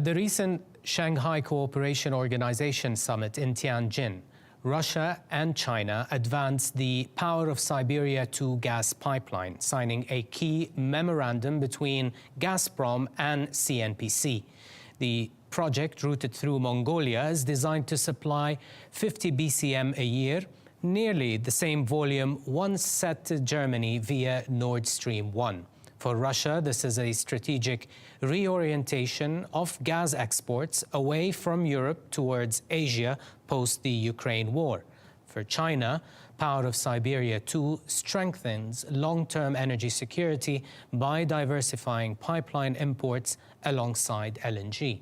At the recent Shanghai Cooperation Organization summit in Tianjin, Russia and China advanced the Power of Siberia 2 gas pipeline, signing a key memorandum between Gazprom and CNPC. The project, routed through Mongolia, is designed to supply 50 BCM a year, nearly the same volume once set to Germany via Nord Stream 1. For Russia, this is a strategic reorientation of gas exports away from Europe towards Asia post the Ukraine war. For China, Power of Siberia 2 strengthens long-term energy security by diversifying pipeline imports alongside LNG.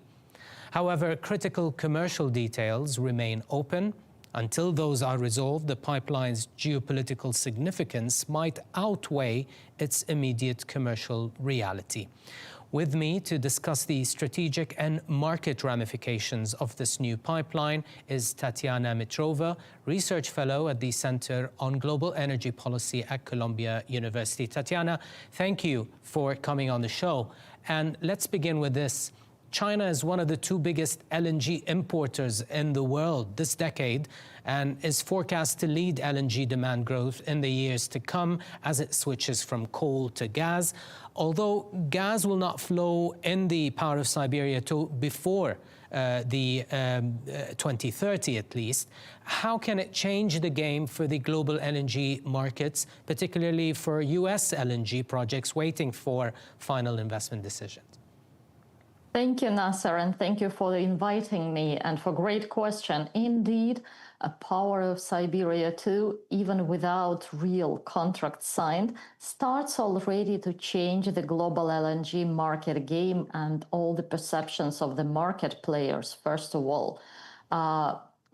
However, critical commercial details remain open. Until those are resolved, the pipeline's geopolitical significance might outweigh its immediate commercial reality. With me to discuss the strategic and market ramifications of this new pipeline is Tatiana Mitrova, Research Fellow at the Center on Global Energy Policy at Columbia University. Tatiana, thank you for coming on the show. And let's begin with this. China is one of the two biggest LNG importers in the world this decade and is forecast to lead LNG demand growth in the years to come as it switches from coal to gas. Although gas will not flow in the Power of Siberia before the 2030 at least, how can it change the game for the global LNG markets, particularly for US LNG projects waiting for final investment decisions? Thank you, Naser, and thank you for inviting me and for great question. Indeed, a Power of Siberia 2, even without real contract signed, starts already to change the global LNG market game and all the perceptions of the market players, first of all.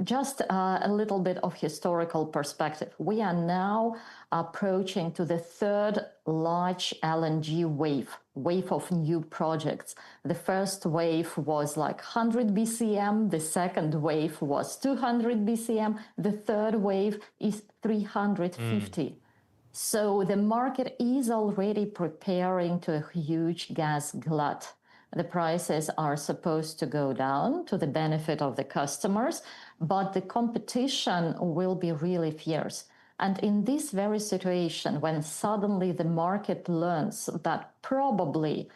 Just a little bit of historical perspective. We are now approaching to the third large LNG wave of new projects. The first wave was like 100 BCM, the second wave was 200 BCM, the third wave is 350. So the market is already preparing to a huge gas glut. The prices are supposed to go down to the benefit of the customers, but the competition will be really fierce. And in this very situation, when suddenly the market learns that probably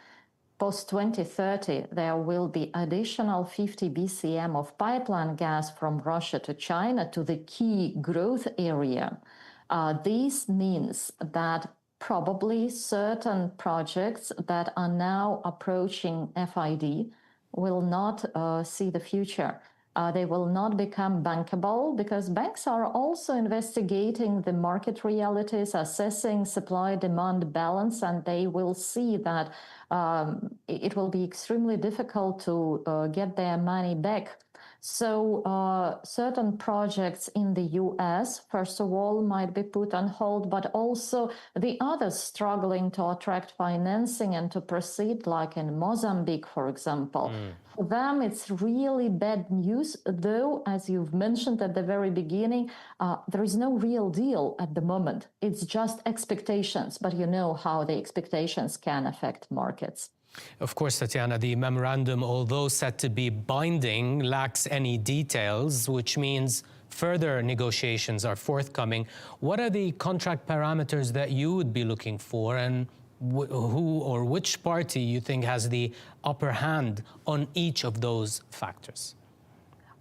post-2030 there will be additional 50 BCM of pipeline gas from Russia to China to the key growth area, this means that probably certain projects that are now approaching FID will not see the future. They will not become bankable because banks are also investigating the market realities, assessing supply-demand balance, and they will see that it will be extremely difficult to get their money back. So certain projects in the US, first of all, might be put on hold, but also the others struggling to attract financing and to proceed, like in Mozambique, for example. For them, it's really bad news, though, as you've mentioned at the very beginning, there is no real deal at the moment. It's just expectations, but you know how the expectations can affect markets. Of course, Tatiana, the memorandum, although said to be binding, lacks any details, which means further negotiations are forthcoming. What are the contract parameters that you would be looking for, and who or which party you think has the upper hand on each of those factors?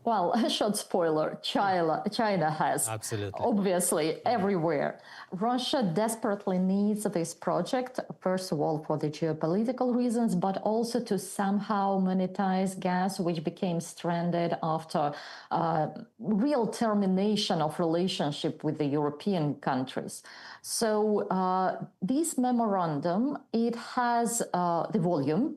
Well, a short spoiler, China has. Absolutely. Obviously, everywhere. Russia desperately needs this project, first of all, for the geopolitical reasons, but also to somehow monetize gas, which became stranded after real termination of relationship with the European countries. So this memorandum, it has the volume,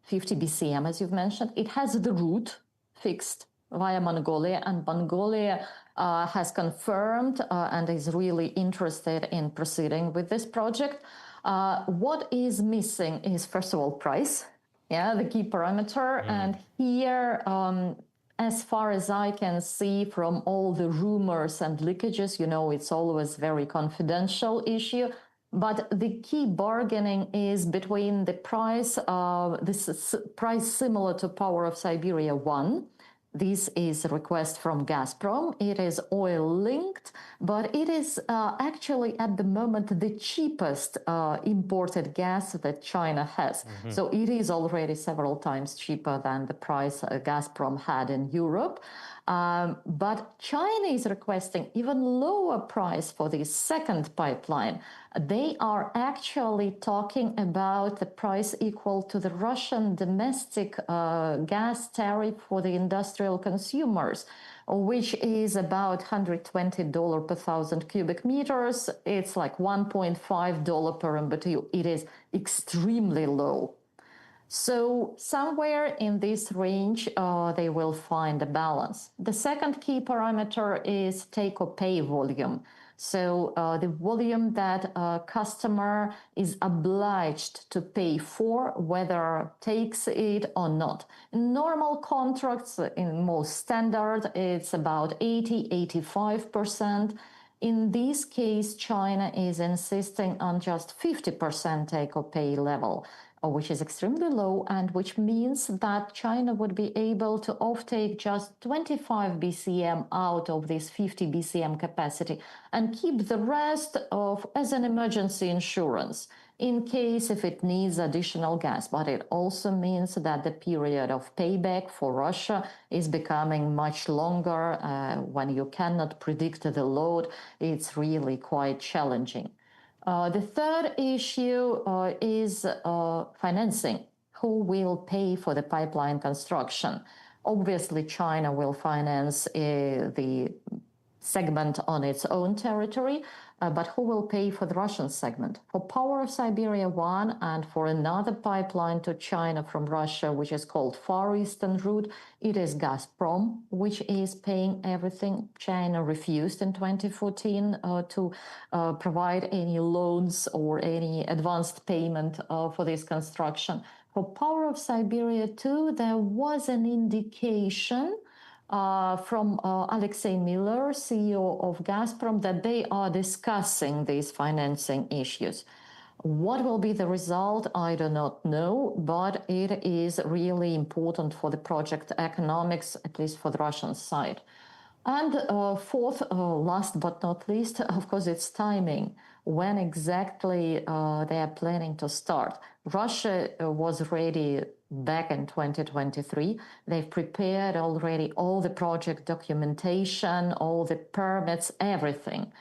50 BCM, as you've mentioned. It has the route fixed via Mongolia, and Mongolia has confirmed and is really interested in proceeding with this project. What is missing is, first of all, price, the key parameter. And here, as far as I can see from all the rumors and leakages, you know, it's always very confidential issue. But the key bargaining is between the price, this is price similar to Power of Siberia 1. This is a request from Gazprom. It is oil linked, but it is actually at the moment the cheapest imported gas that China has. So it is already several times cheaper than the price Gazprom had in Europe. But China is requesting even lower price for the second pipeline. They are actually talking about the price equal to the Russian domestic gas tariff for the industrial consumers, which is about $120 per 1,000 cubic meters. It's like $1.5 per MMBTU. It is extremely low. So somewhere in this range, they will find a balance. The second key parameter is take-or-pay volume. So the volume that a customer is obliged to pay for, whether takes it or not. In normal contracts, in most standard, it's about 80–85%. In this case, China is insisting on just 50% take-or-pay level, which is extremely low, and which means that China would be able to offtake just 25 BCM out of this 50 BCM capacity and keep the rest as an emergency insurance in case if it needs additional gas. But it also means that the period of payback for Russia is becoming much longer. When you cannot predict the load, it's really quite challenging. The third issue is financing. Who will pay for the pipeline construction? Obviously, China will finance the segment on its own territory, but who will pay for the Russian segment? For Power of Siberia 1 and for another pipeline to China from Russia, which is called Far Eastern Route, it is Gazprom, which is paying everything. China refused in 2014 to provide any loans or any advanced payment for this construction. For Power of Siberia 2, there was an indication from Alexei Miller, CEO of Gazprom, that they are discussing these financing issues. What will be the result? I do not know, but it is really important for the project economics, at least for the Russian side. And fourth, last but not least, of course, it's timing. When exactly they are planning to start? Russia was ready back in 2023. They've prepared already all the project documentation, all the permits, everything.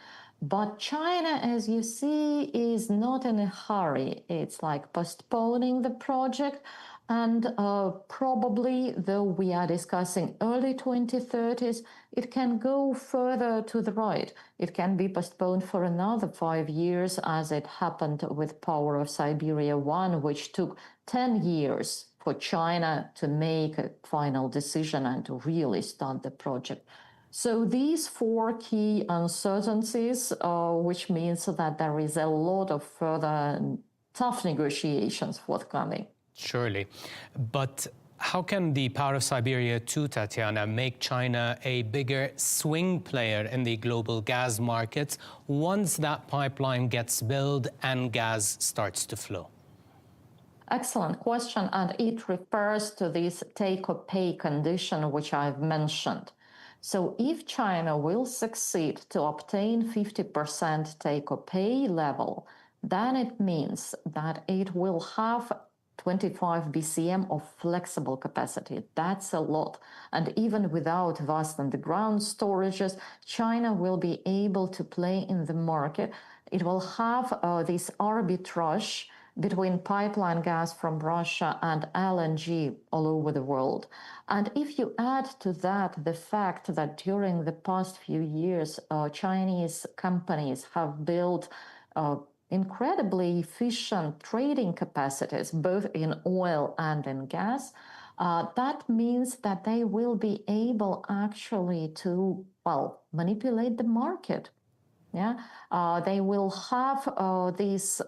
But China, as you see, is not in a hurry. It's like postponing the project. And probably, though we are discussing early 2030s, it can go further to the right. It can be postponed for another 5 years, as it happened with Power of Siberia 1, which took 10 years for China to make a final decision and to really start the project. So these four key uncertainties, which means that there is a lot of further tough negotiations forthcoming. Surely. But how can the Power of Siberia 2, Tatiana, make China a bigger swing player in the global gas markets once that pipeline gets built and gas starts to flow? Excellent question, and it refers to this take-or-pay condition which I've mentioned. So if China will succeed to obtain 50% take-or-pay level, then it means that it will have 25 BCM of flexible capacity. That's a lot. And even without vast underground storages, China will be able to play in the market. It will have this arbitrage between pipeline gas from Russia and LNG all over the world. And if you add to that the fact that during the past few years, Chinese companies have built incredibly efficient trading capacities, both in oil and in gas, that means that they will be able actually to, well, manipulate the market. Yeah, they will have this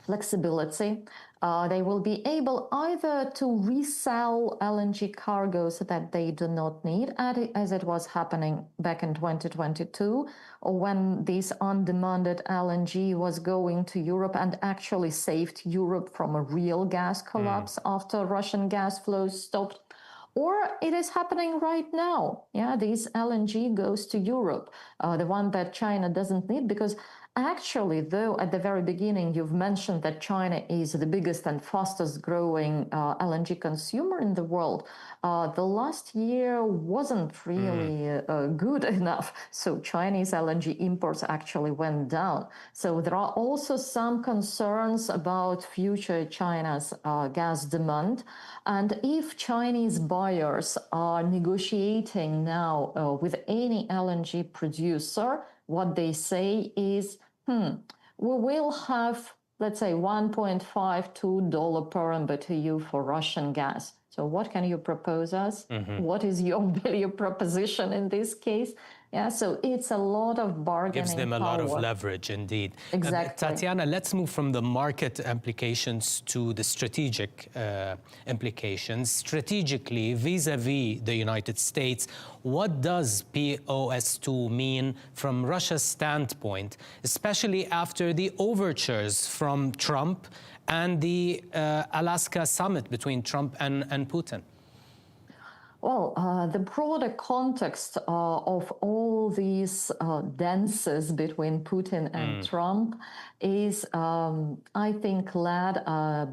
flexibility. They will be able either to resell LNG cargoes that they do not need, as it was happening back in 2022, or when this undemanded LNG was going to Europe and actually saved Europe from a real gas collapse after Russian gas flows stopped. Or it is happening right now. Yeah, this LNG goes to Europe, the one that China doesn't need, because actually, though, at the very beginning, you've mentioned that China is the biggest and fastest growing LNG consumer in the world. The last year wasn't really good enough. So Chinese LNG imports actually went down. So there are also some concerns about future China's gas demand. And if Chinese buyers are negotiating now with any LNG producer, what they say is, we will have, let's say, $1.5, $2 per MMBtu for Russian gas. So what can you propose us? What is your value proposition in this case? Yeah, so it's a lot of bargaining Gives them a lot of leverage, indeed. Exactly. Tatiana, let's move from the market implications to the strategic implications. Strategically, vis-a-vis the United States, what does POS2 mean from Russia's standpoint, especially after the overtures from Trump and the Alaska summit between Trump and Putin? Well, the broader context of all these dances between Putin and Trump is, I think, led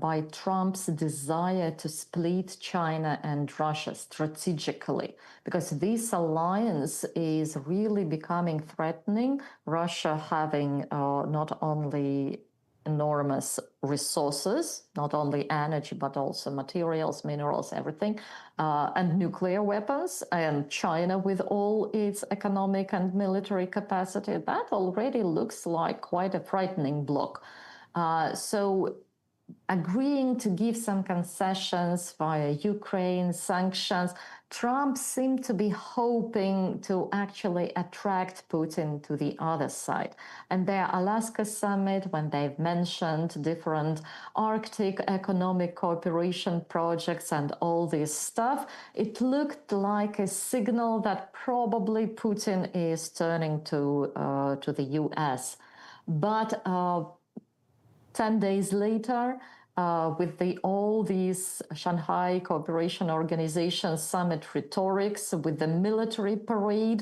by Trump's desire to split China and Russia strategically, because this alliance is really becoming threatening. Russia having not only enormous resources, not only energy, but also materials, minerals, everything, and nuclear weapons, and China with all its economic and military capacity, that already looks like quite a frightening bloc. So agreeing to give some concessions via Ukraine, sanctions, Trump seemed to be hoping to actually attract Putin to the other side. And their Alaska summit, when they've mentioned different Arctic economic cooperation projects and all this stuff, it looked like a signal that probably Putin is turning to the US. But 10 days later, with all these Shanghai Cooperation Organization summit rhetorics, with the military parade,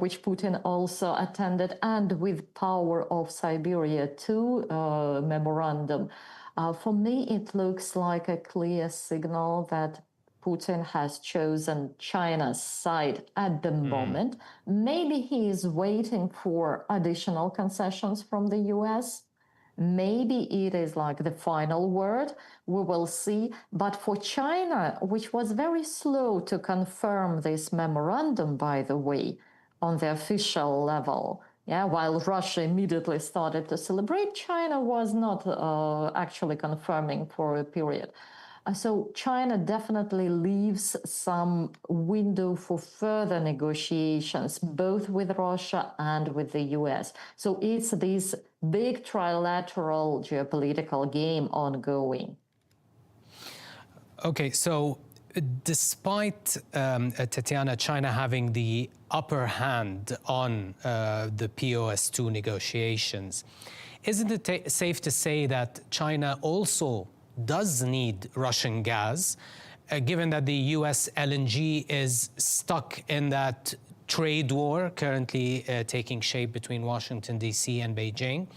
which Putin also attended, and with Power of Siberia 2 memorandum, for me it looks like a clear signal that Putin has chosen China's side at the moment. Maybe he is waiting for additional concessions from the US. Maybe it is like the final word, we will see. But for China, which was very slow to confirm this memorandum, by the way, on the official level, yeah, while Russia immediately started to celebrate, China was not actually confirming for a period. So China definitely leaves some window for further negotiations, both with Russia and with the US. So it's this big trilateral geopolitical game ongoing. Okay, so despite, Tatiana, China having the upper hand on the POS2 negotiations, isn't it safe to say that China also does need Russian gas, given that the US LNG is stuck in that trade war currently taking shape between Washington, D.C. and Beijing?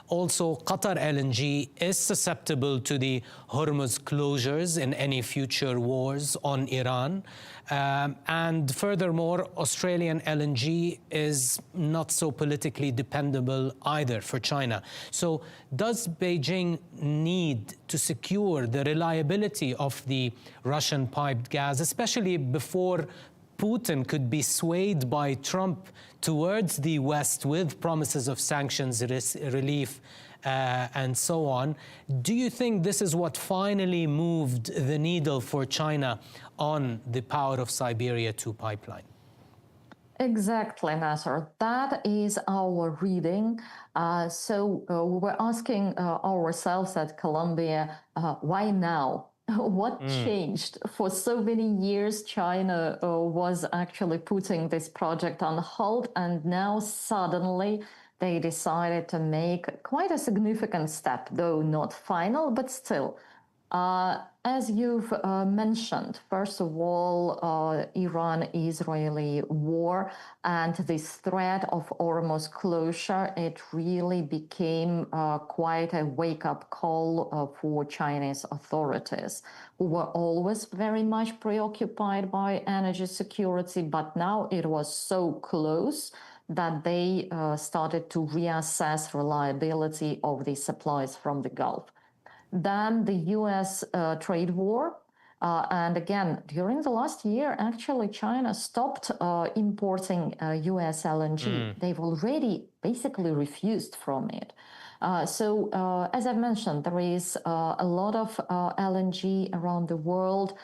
Also, Qatar LNG is susceptible to the Hormuz closures in any future wars on Iran. And furthermore, Australian LNG is not so politically dependable either for China. So does Beijing need to secure the reliability of the Russian piped gas, especially before Putin could be swayed by Trump towards the West with promises of sanctions, relief, and so on? Do you think this is what finally moved the needle for China on the Power of Siberia 2 pipeline? Exactly, Nasser. That is our reading. We were asking ourselves at Colombia, why now? What changed? For so many years, China was actually putting this project on hold, and now suddenly they decided to make quite a significant step, though not final, but still. As you've mentioned, first of all, Iran-Israeli war and this threat of Hormuz closure, it really became quite a wake-up call for Chinese authorities, who were always very much preoccupied by energy security, but now it was so close that they started to reassess reliability of the supplies from the Gulf. Then the US trade war. And again, during the last year, actually, China stopped importing US LNG. They've already basically refused from it. As I mentioned, there is a lot of LNG around the world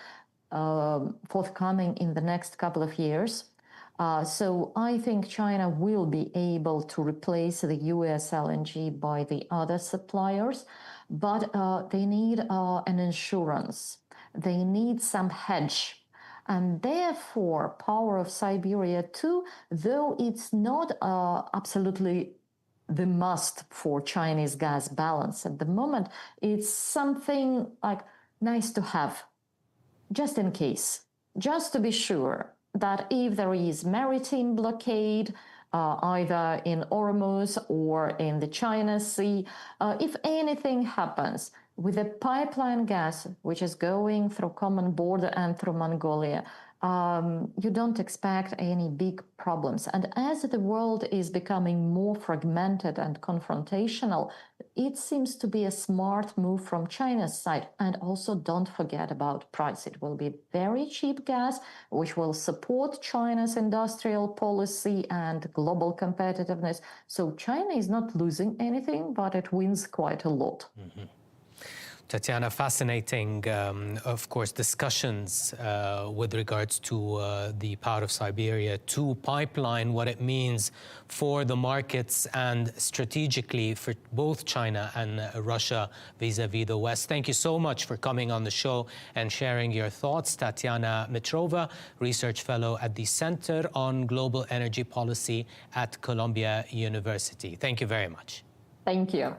forthcoming in the next couple of years. So I think China will be able to replace the US LNG by the other suppliers, but they need an insurance. They need some hedge. And therefore, Power of Siberia 2, though it's not absolutely the must for Chinese gas balance at the moment, it's something like nice to have, just in case, just to be sure that if there is maritime blockade, either in Hormuz or in the China Sea, if anything happens with the pipeline gas, which is going through common border and through Mongolia, you don't expect any big problems. And as the world is becoming more fragmented and confrontational, it seems to be a smart move from China's side. And also don't forget about price. It will be very cheap gas, which will support China's industrial policy and global competitiveness. So China is not losing anything, but it wins quite a lot. Mm-hmm. Tatiana, fascinating, of course, discussions with regards to the Power of Siberia 2 pipeline, what it means for the markets and strategically for both China and Russia vis-a-vis the West. Thank you so much for coming on the show and sharing your thoughts. Tatiana Mitrova, Research Fellow at the Center on Global Energy Policy at Columbia University. Thank you very much. Thank you.